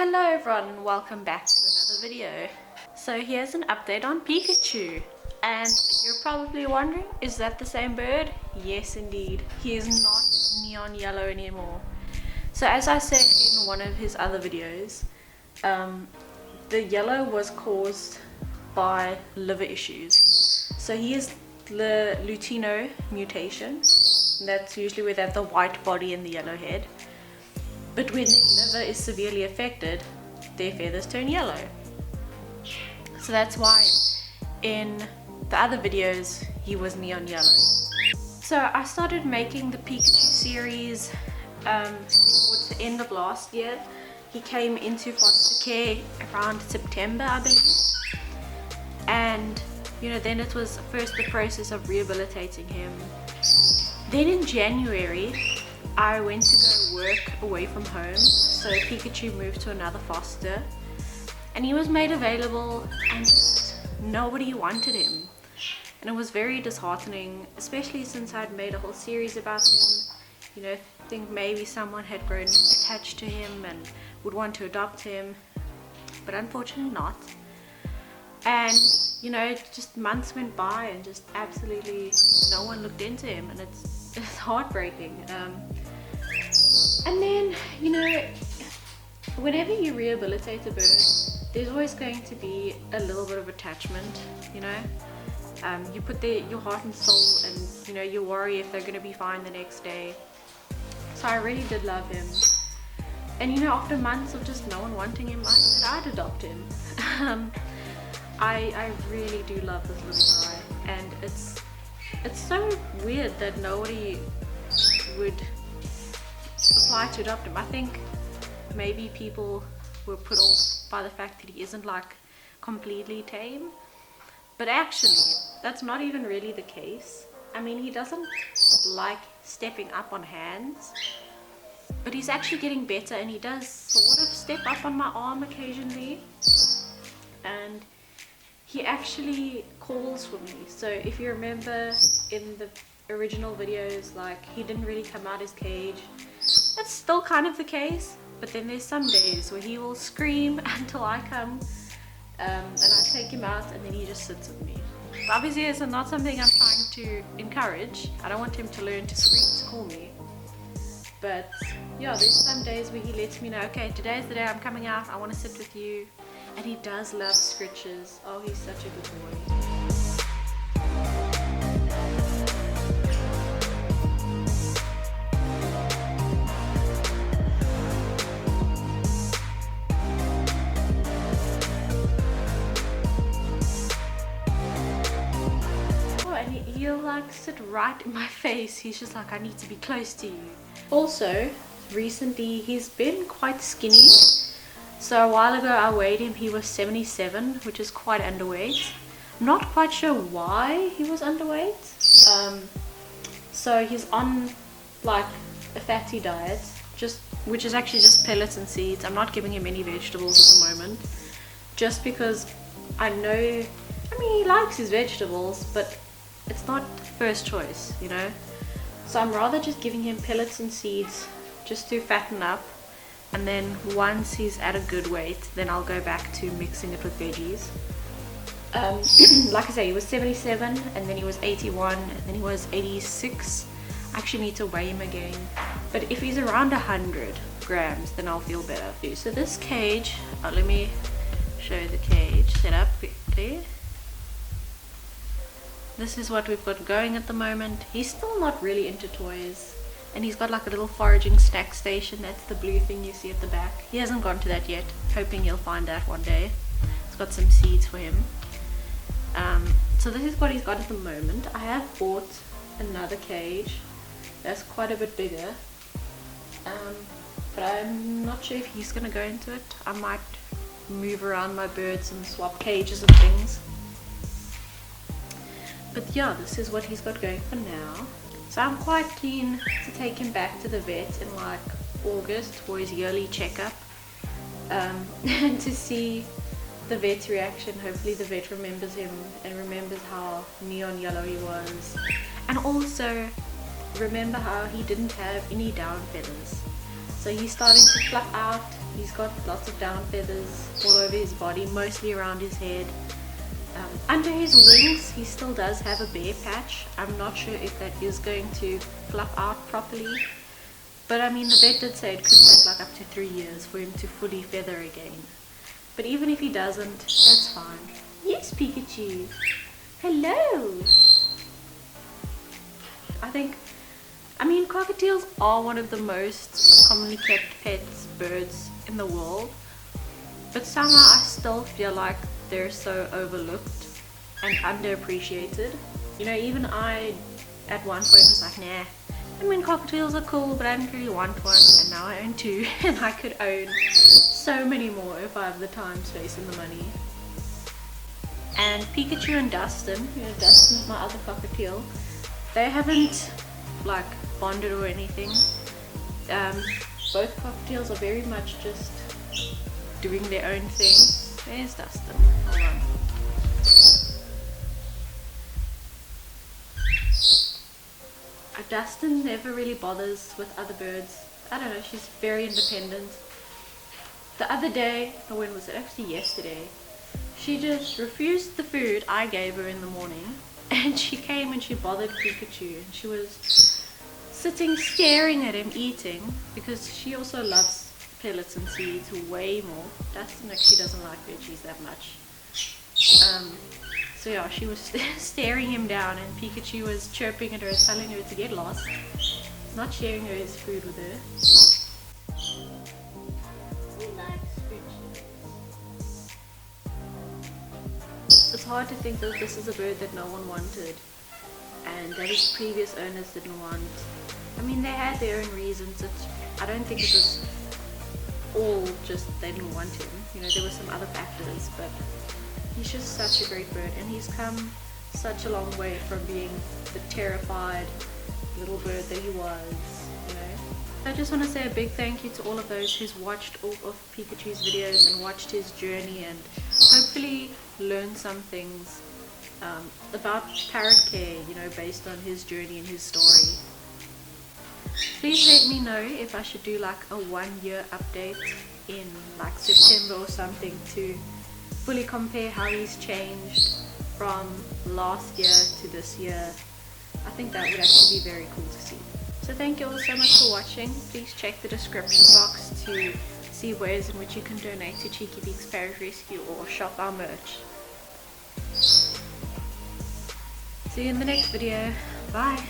Hello everyone and welcome back to another video. So here's an update on Pikachu. And you're probably wondering, is that the same bird? Yes indeed. He is not neon yellow anymore. So as I said in one of his other videos, the yellow was caused by liver issues. So he is the Lutino mutation. That's usually where they have the white body and the yellow head. But when their liver is severely affected, their feathers turn yellow. So that's why in the other videos he was neon yellow. So I started making the Pikachu series towards the end of last year. He came into foster care around September, I believe. And then it was first the process of rehabilitating him. Then in January, I went to go work away from home, so Pikachu moved to another foster, and he was made available and just nobody wanted him. And it was very disheartening, especially since I'd made a whole series about him. Think maybe someone had grown attached to him and would want to adopt him, but unfortunately not. And just months went by and just absolutely no one looked into him, and it's heartbreaking. And then, whenever you rehabilitate a bird, there's always going to be a little bit of attachment, You put your heart and soul, and, you worry if they're going to be fine the next day. So I really did love him. And, after months of just no one wanting him, I said I'd adopt him. I really do love this little guy. And it's so weird that nobody would apply to adopt him. I think maybe people were put off by the fact that he isn't completely tame, but actually that's not even really the case. I mean, he doesn't like stepping up on hands, but he's actually getting better, and he does sort of step up on my arm occasionally, and he actually calls for me. So if you remember in the original videos, he didn't really come out his cage. That's still kind of the case, but then there's some days where he will scream until I come, and I take him out, and then he just sits with me. But obviously it's not something I'm trying to encourage. I don't want him to learn to scream to call me. But yeah, there's some days where he lets me know, okay, today's the day I'm coming out, I want to sit with you. And he does love scritches. Oh, he's such a good boy. He'll sit right in my face. He's just I need to be close to you. Also, recently he's been quite skinny. So a while ago I weighed him, he was 77, which is quite underweight. Not quite sure why he was underweight. So he's on a fatty diet, which is actually just pellets and seeds. I'm not giving him any vegetables at the moment, just because I know, he likes his vegetables, but it's not first choice, So I'm rather just giving him pellets and seeds just to fatten up, and then once he's at a good weight, then I'll go back to mixing it with veggies. Like I say, he was 77, and then he was 81, and then he was 86. I actually need to weigh him again, but if he's around 100 grams, then I'll feel better. So this cage, let me show you the cage set up quickly. This is what we've got going at the moment. He's still not really into toys, and he's got a little foraging snack station. That's the blue thing you see at the back. He hasn't gone to that yet, hoping he'll find that one day. It's got some seeds for him. So this is what he's got at the moment. I have bought another cage that's quite a bit bigger, but I'm not sure if he's gonna go into it. I might move around my birds and swap cages and things. But yeah, this is what he's got going for now. So I'm quite keen to take him back to the vet in August for his yearly checkup, and to see the vet's reaction. Hopefully the vet remembers him and remembers how neon yellow he was, and also remember how he didn't have any down feathers. So he's starting to fluff out. He's got lots of down feathers all over his body, mostly around his head. Under his wings he still does have a bare patch. I'm not sure if that is going to fluff out properly, but I mean the vet did say it could take like up to 3 years for him to fully feather again. But even if he doesn't, that's fine. Yes, Pikachu! Hello! I mean cockatiels are one of the most commonly kept pets, birds in the world, but somehow I still feel like they're so overlooked and underappreciated. You know, even I at one point was like, nah, I mean cockatiels are cool, but I didn't really want one, and now I own 2 and I could own so many more if I have the time, space and the money. And Pikachu and Dustin, you know, Dustin's my other cockatiel, they haven't like bonded or anything. Both cockatiels are very much just doing their own thing. There's Dustin. Hold on. Dustin never really bothers with other birds. I don't know, she's very independent. The other day, or when was it? Actually yesterday, she just refused the food I gave her in the morning, and she came and she bothered Pikachu, and she was sitting staring at him eating, because she also loves pellets and seeds way more. Dustin actually doesn't like veggies that much. So yeah, she was staring him down, and Pikachu was chirping at her, telling her to get lost, not sharing her his food with her. He likes food. It's hard to think that this is a bird that no one wanted, and that his previous owners didn't want. I mean, they had their own reasons. I don't think it was all just they didn't want him. You know, there were some other factors, but he's just such a great bird, and he's come such a long way from being the terrified little bird that he was, you know. I just want to say a big thank you to all of those who's watched all of Pikachu's videos and watched his journey, and hopefully learned some things about parrot care, you know, based on his journey and his story. Please let me know if I should do like a 1-year update in like September or something to fully compare how he's changed from last year to this year. I think that would actually be very cool to see. So thank you all so much for watching. Please check the description box to see ways in which you can donate to Cheeky Beaks Parrot Rescue or shop our merch. See you in the next video. Bye!